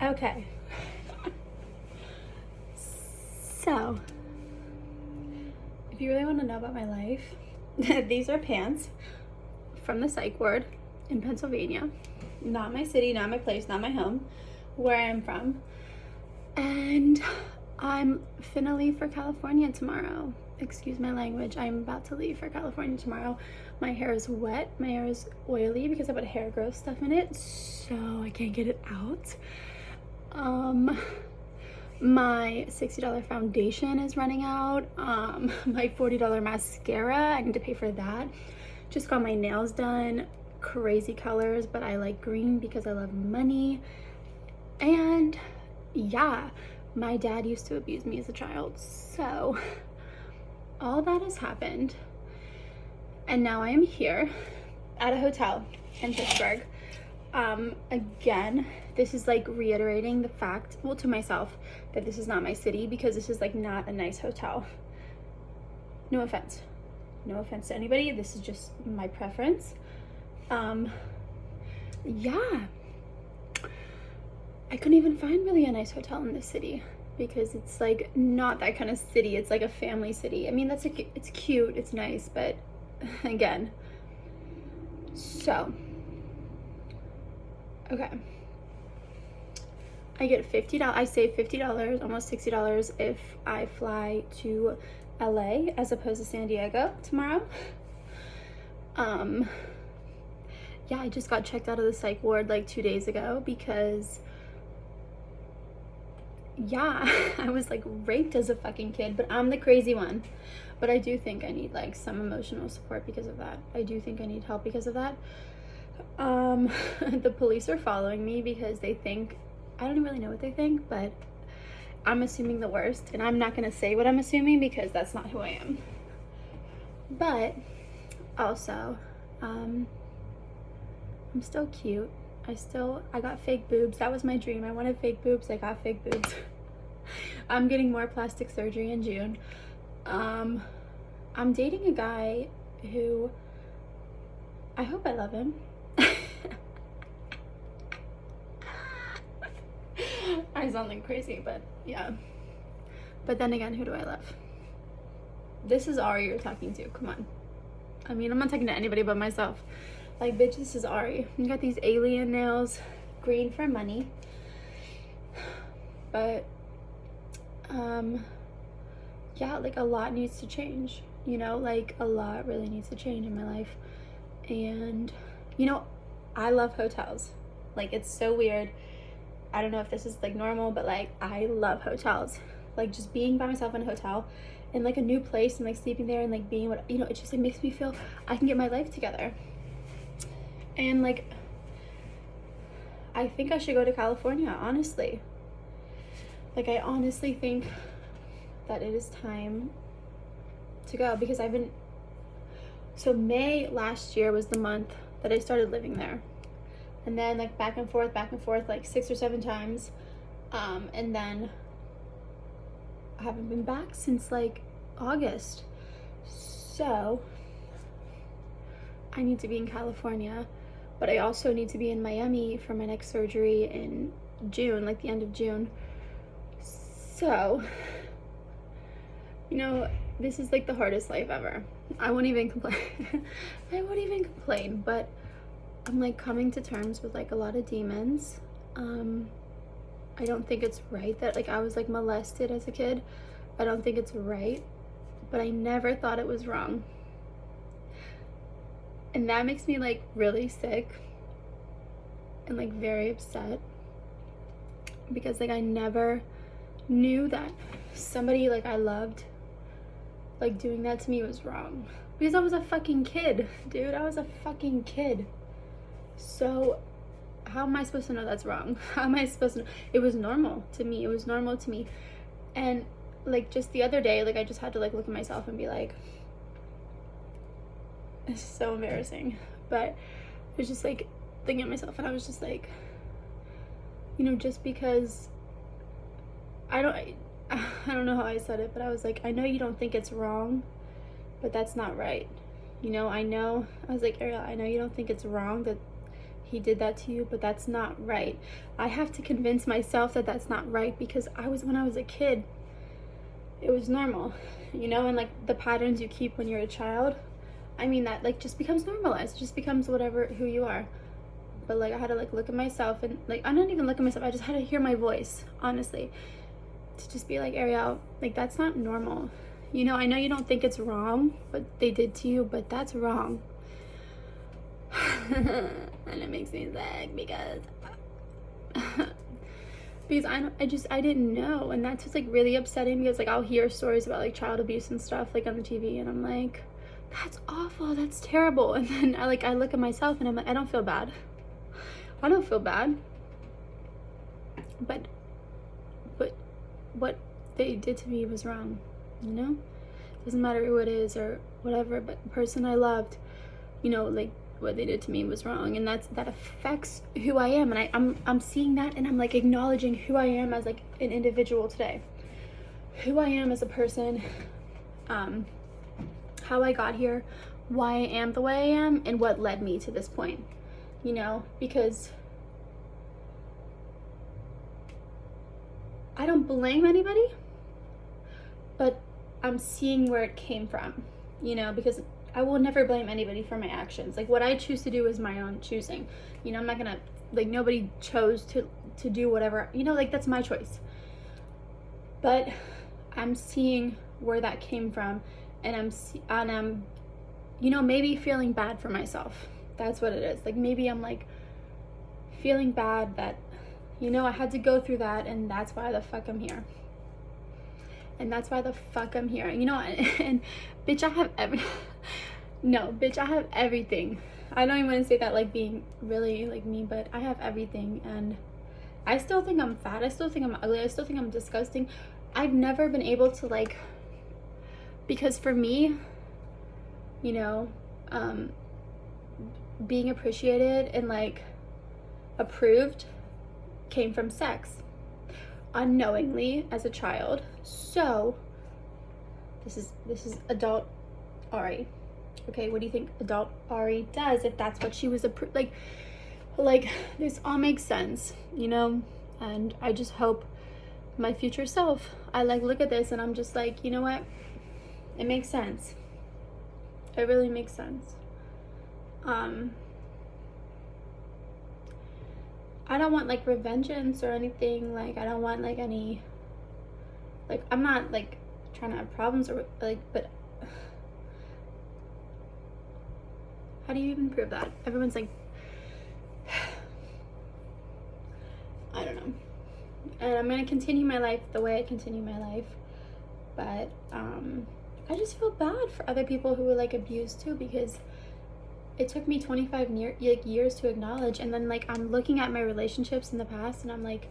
Okay. So, if you really want to know about my life, these are pants from the psych ward in Pennsylvania. Not my city, not my place, not my home, where I'm from. And I'm finna leave for California tomorrow. Excuse my language. I'm about to leave for California tomorrow. My hair is wet. My hair is oily because I put hair growth stuff in it, so I can't get it out. My $60 foundation is running out. My $40 mascara, I need to pay for that. Just got my nails done. Crazy colors, but I like green because I love money. And yeah, my dad used to abuse me as a child, so all that has happened, and now I am here at a hotel in Pittsburgh. Again, this is like reiterating the fact, well, to myself, that this is not my city, because this is like not a nice hotel. No offense to anybody, this is just my preference. Yeah, I couldn't even find really a nice hotel in this city because it's like not that kind of city. It's like a family city. I mean, it's cute, it's nice, but again, so okay, I get $50. I save $50, almost $60 if I fly to LA as opposed to San Diego tomorrow. Yeah, I just got checked out of the psych ward like 2 days ago because, yeah, I was like raped as a fucking kid, but I'm the crazy one. But I do think I need like some emotional support because of that. I do think I need help because of that. The police are following me because they think, I don't really know what they think, but I'm assuming the worst, and I'm not gonna say what I'm assuming because that's not who I am. But also, I'm still cute. I got fake boobs. That was my dream. I wanted fake boobs. I got fake boobs. I'm getting more plastic surgery in June. I'm dating a guy who, I hope I love him. I sound like crazy, but yeah. But then again, who do I love? This is Ari you're talking to. Come on. I mean, I'm not talking to anybody but myself. Like, bitch, this is Ari. You got these alien nails, green for money. But, yeah, like a lot needs to change. You know, like a lot really needs to change in my life. And, you know, I love hotels. Like, it's so weird. I don't know if this is like normal, but like I love hotels. Like just being by myself in a hotel and like a new place and like sleeping there and like being what, you know, it just, it makes me feel I can get my life together. And like I think I should go to California, honestly. Like I honestly think that it is time to go because so May last year was the month that I started living there. And then like back and forth like 6 or 7 times. And then I haven't been back since like August. So I need to be in California, but I also need to be in Miami for my next surgery in June, like the end of June. So, you know, this is like the hardest life ever. I won't even complain. But I'm like coming to terms with like a lot of demons. I don't think it's right that like I was like molested as a kid. I don't think it's right, but I never thought it was wrong. And that makes me like really sick and like very upset because like I never knew that somebody like I loved like doing that to me was wrong because I was a fucking kid, dude. I was a fucking kid. So how am I supposed to know that's wrong? How am I supposed to know? It was normal to me. It was normal to me. And like just the other day, like I just had to like look at myself and be like, this is so embarrassing. But I was just like thinking of myself and I was just like, you know, just because I don't know how I said it, but I was like, I know you don't think it's wrong, but that's not right. You know, I was like, Ariel, I know you don't think it's wrong that he did that to you, but that's not right. I have to convince myself that that's not right, because when I was a kid, it was normal, you know, and like the patterns you keep when you're a child, I mean, that like just becomes normalized, it just becomes whatever, who you are. But like I had to like look at myself, and like I'm not even looking at myself, I just had to hear my voice, honestly, to just be like, Ariel, like that's not normal. You know, I know you don't think it's wrong what they did to you, but that's wrong. And it makes me sick because I didn't know, and that's what's like really upsetting, because like I'll hear stories about like child abuse and stuff like on the TV, and I'm like, that's awful, that's terrible. And then I look at myself and I'm like, I don't feel bad, but what they did to me was wrong, you know. Doesn't matter who it is or whatever, but the person I loved, you know, like what they did to me was wrong, and that affects who I am. And I'm seeing that, and I'm like acknowledging who I am as like an individual today, who I am as a person, how I got here, why I am the way I am, and what led me to this point, you know, because I don't blame anybody, but I'm seeing where it came from, you know, because I will never blame anybody for my actions. Like what I choose to do is my own choosing. You know, I'm not gonna, like, nobody chose to do whatever, you know, like that's my choice. But I'm seeing where that came from, and I'm, you know, maybe feeling bad for myself. That's what it is. Like maybe I'm like feeling bad that, you know, I had to go through that, and that's why the fuck I'm here. And that's why the fuck I'm here, you know. And bitch, I have no, bitch, I have everything. I don't even want to say that like being really like me, but I have everything, and I still think I'm fat, I still think I'm ugly, I still think I'm disgusting. I've never been able to like, because for me, you know, being appreciated and like approved came from sex, unknowingly, as a child. So this is adult Ari. Okay, what do you think adult Ari does if that's what she was like this all makes sense, you know? And I just hope my future self, I like look at this and I'm just like, you know what, it makes sense, it really makes sense. I don't want like revengeance or anything, like I don't want like any, like I'm not like trying to have problems or like, but how do you even prove that? Everyone's like, I don't know. And I'm gonna continue my life the way I continue my life, but I just feel bad for other people who were like abused too, because it took me 25 years to acknowledge, and then like I'm looking at my relationships in the past and I'm like,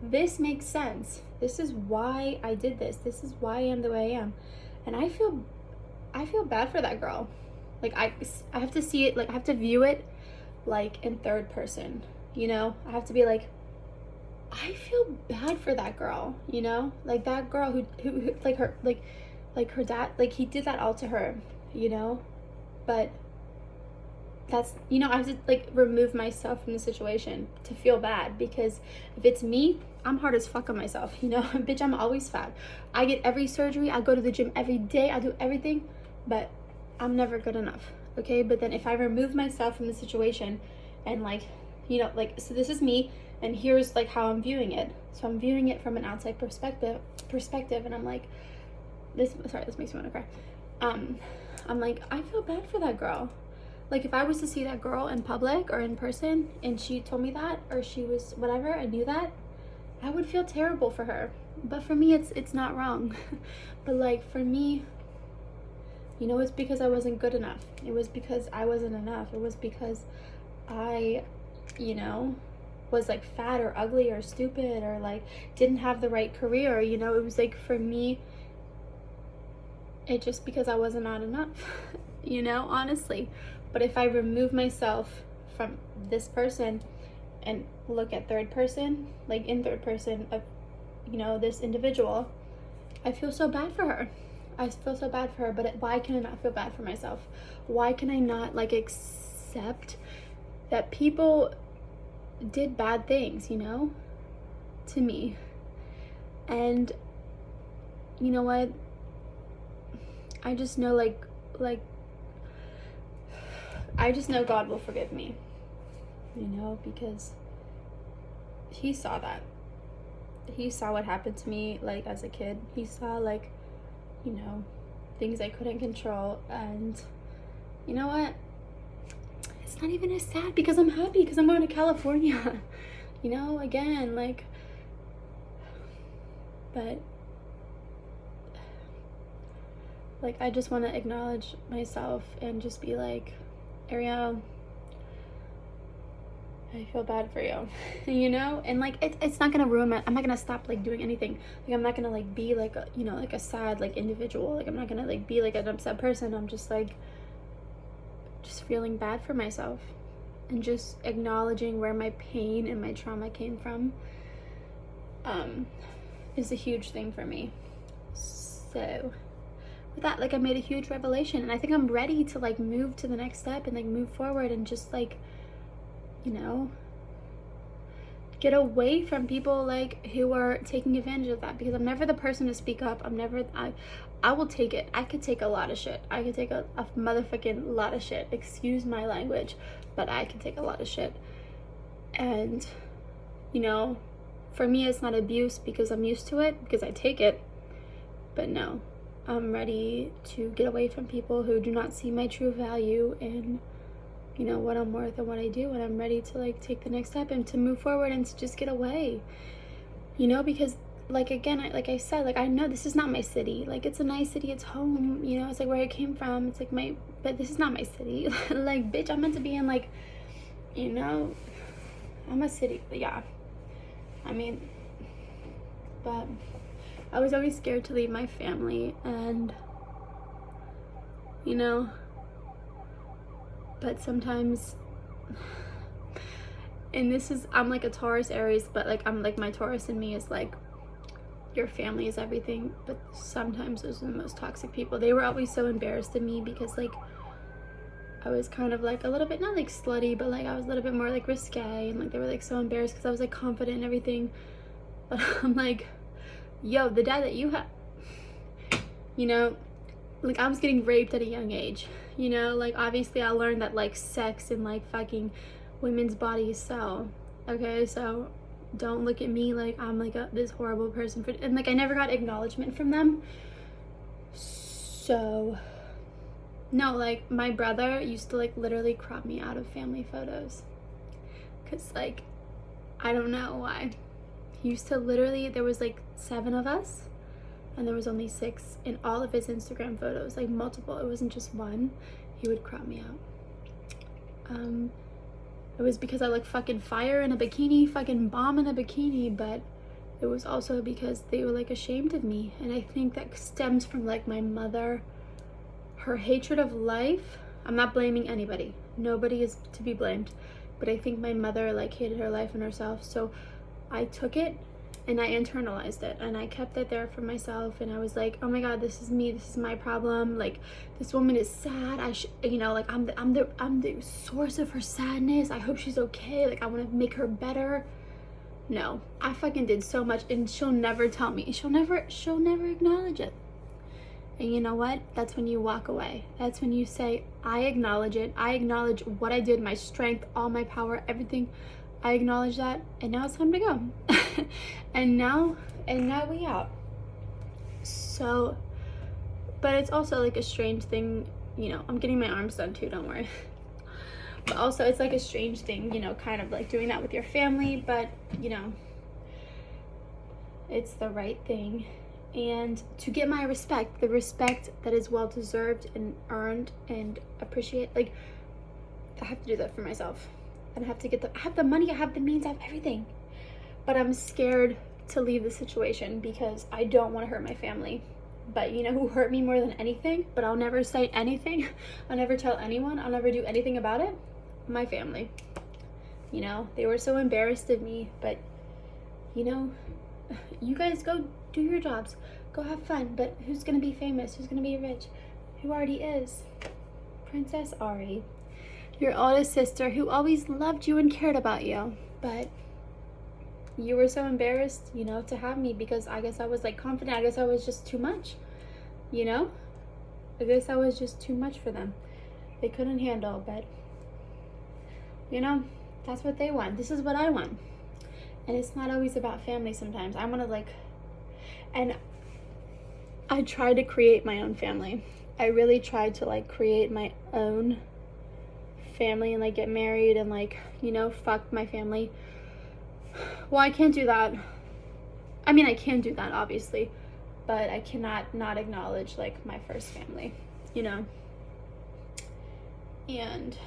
this makes sense, this is why I did this, this is why I am the way I am. And I feel bad for that girl. Like I have to see it, like I have to view it like in third person, you know. I have to be like, I feel bad for that girl, you know, like that girl who like her, like her dad, like he did that all to her, you know. But that's, you know, I have to like remove myself from the situation to feel bad, because if it's me, I'm hard as fuck on myself, you know. Bitch, I'm always fat, I get every surgery, I go to the gym every day, I do everything, but I'm never good enough, okay? But then if I remove myself from the situation and like, you know, like, so this is me, and here's like how I'm viewing it. So I'm viewing it from an outside perspective, and I'm like, this makes me want to cry. I'm like, I feel bad for that girl. Like if I was to see that girl in public or in person and she told me that, or she was whatever, I knew that, I would feel terrible for her. But for me, it's not wrong. But like for me, you know, it's because I wasn't good enough. It was because I wasn't enough. It was because I, you know, was like fat or ugly or stupid or like didn't have the right career, you know. It was like for me, it just because I wasn't not enough, you know, honestly. But if I remove myself from this person and look at third person, like in third person of, you know, this individual, I feel so bad for her. I feel so bad for her, but why can I not feel bad for myself? Why can I not like accept that people did bad things, you know, to me. And you know what? I just know like I just know God will forgive me, you know, because he saw that. He saw what happened to me, like, as a kid. He saw, like, you know, things I couldn't control. And you know what? It's not even as sad because I'm happy because I'm going to California. You know, again, like, but like, I just want to acknowledge myself and just be like, Ariel, I feel bad for you, you know? And like, it's not gonna ruin I'm not gonna stop like doing anything. Like, I'm not gonna like be like a, you know, like a sad like individual. Like, I'm not gonna like be like an upset person. I'm just like, just feeling bad for myself and just acknowledging where my pain and my trauma came from is a huge thing for me. So with that, like, I made a huge revelation, and I think I'm ready to like move to the next step and like move forward and just like, you know, get away from people like who are taking advantage of that, because I'm never the person to speak up. I will take it. I could take a lot of shit. I could take a motherfucking lot of shit. Excuse my language, but I can take a lot of shit. And, you know, for me, it's not abuse because I'm used to it, because I take it. But no, I'm ready to get away from people who do not see my true value and, you know, what I'm worth and what I do. And I'm ready to like take the next step and to move forward and to just get away, you know, because like, again, like I said, like, I know this is not my city. Like, it's a nice city, it's home, you know, it's like where I came from, it's like but this is not my city. Like, bitch, I'm meant to be in like, you know, I'm a city. But yeah, I mean, but I was always scared to leave my family, and, you know, but sometimes, and this is, I'm like a Taurus Aries, but like, I'm like, my Taurus in me is like, your family is everything, but sometimes those are the most toxic people. They were always so embarrassed of me because like, I was kind of like a little bit, not like slutty, but like I was a little bit more like risque, and like they were like so embarrassed because I was like confident and everything. But I'm like, yo, the dad that you have, you know, like, I was getting raped at a young age, you know, like, obviously I learned that like sex and like fucking women's bodies sell. Okay, so don't look at me like I'm like this horrible person and like I never got acknowledgement from them. So no, like, my brother used to like literally crop me out of family photos because like, I don't know why. He used to literally, there was like 7 of us and there was only 6 in all of his Instagram photos, like multiple, it wasn't just one. He would crop me out. It was because I look fucking fire in a bikini, fucking bomb in a bikini, but it was also because they were like ashamed of me. And I think that stems from like my mother, her hatred of life. I'm not blaming anybody. Nobody is to be blamed. But I think my mother like hated her life and herself. So I took it and I internalized it and I kept it there for myself. And I was like, oh my God, this is me. This is my problem. Like, this woman is sad. You know, like, I'm the source of her sadness. I hope she's okay. Like, I want to make her better. No, I fucking did so much, and she'll never tell me. She'll never acknowledge it. And you know what? That's when you walk away. That's when you say, I acknowledge it. I acknowledge what I did, my strength, all my power, everything. I acknowledge that, and now it's time to go. and now we out. So, but it's also like a strange thing, you know, I'm getting my arms done too, don't worry. But also it's like a strange thing, you know, kind of like doing that with your family, but you know, it's the right thing. And to get my respect, the respect that is well deserved and earned and appreciate, like, I have to do that for myself. I have to I have the money, I have the means, I have everything. But I'm scared to leave the situation because I don't want to hurt my family. But you know who hurt me more than anything? But I'll never say anything. I'll never tell anyone. I'll never do anything about it. My family. You know, they were so embarrassed of me. But, you know, you guys go do your jobs. Go have fun. But who's going to be famous? Who's going to be rich? Who already is? Princess Ari. your oldest sister who always loved you and cared about you, but you were so embarrassed, you know, to have me because I guess I was like confident. I guess I was just too much, you know? I guess I was just too much for them. They couldn't handle, but you know, that's what they want. This is what I want. And it's not always about family sometimes. I want to like, and I tried to create my own family. I really tried to like create my own family and like get married and like, you know, fuck my family. Well, I can't do that. I mean, I can do that obviously, but I cannot not acknowledge like my first family, you know? And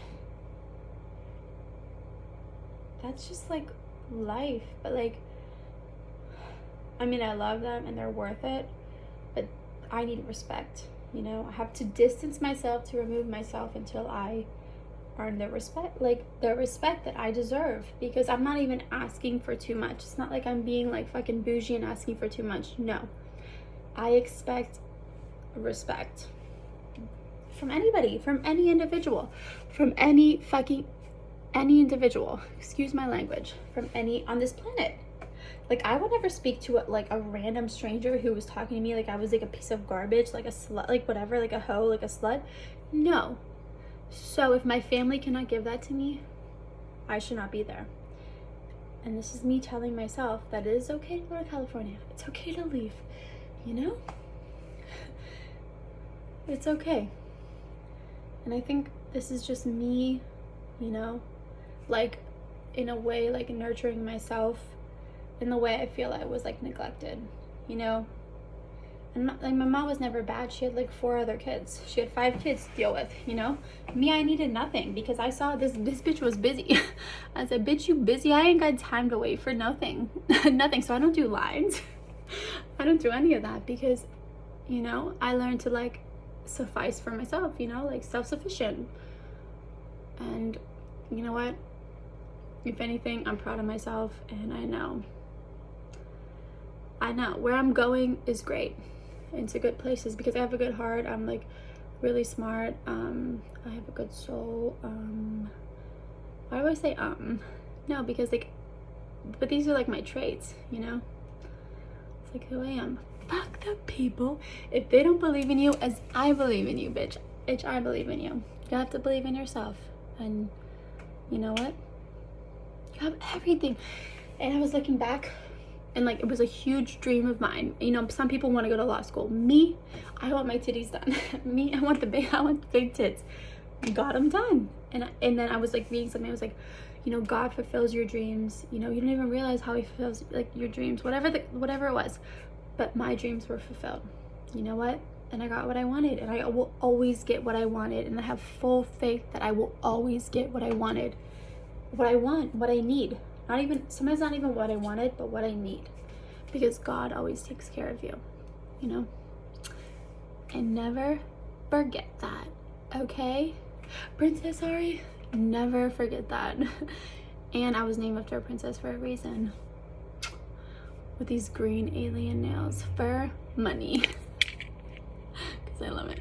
that's just like life. But like, I mean, I love them and they're worth it, but I need respect, you know? I have to distance myself, to remove myself until I earn the respect, like the respect that I deserve, because I'm not even asking for too much. It's not like I'm being like fucking bougie and asking for too much. No, I expect respect from anybody, from any individual, from any individual, excuse my language, from any on this planet. Like, I would never speak to like a random stranger who was talking to me like I was like a piece of garbage, like a slut, like whatever, like a hoe, like a slut. No. So if my family cannot give that to me, I should not be there. And this is me telling myself that it is okay to go to California. It's okay to leave, you know? It's okay. And I think this is just me, you know, like in a way, like nurturing myself in the way I feel I was like neglected, you know? And like my mom was never bad. She had like 4 other kids. She had 5 kids to deal with, you know? Me, I needed nothing because I saw this bitch was busy. I said, bitch, you busy? I ain't got time to wait for nothing. Nothing. So I don't do lines. I don't do any of that because, you know, I learned to like suffice for myself, you know, like self-sufficient. And you know what? If anything, I'm proud of myself, and I know where I'm going is great. Into good places because I have a good heart. I'm like really smart. I have a good soul. Why do I say no, because like, but these are like my traits, you know? It's like who I am. Fuck the people if they don't believe in you as I believe in you, bitch. Bitch, I believe in you. You have to believe in yourself. And you know what? You have everything. And I was looking back, and like it was a huge dream of mine. You know, some people want to go to law school. Me, I want my titties done. Me, I want the big tits. Got them done. And then I was like reading something. I was like, you know, God fulfills your dreams. You know, you don't even realize how He fulfills like your dreams. Whatever it was, but my dreams were fulfilled. You know what? And I got what I wanted, and I will always get what I wanted. And I have full faith that I will always get what I wanted, what I want, what I need. Sometimes not even what I wanted, but what I need. Because God always takes care of you, you know? And never forget that, okay? Princess Ari, never forget that. And I was named after a princess for a reason. With these green alien nails for money. Because I love it.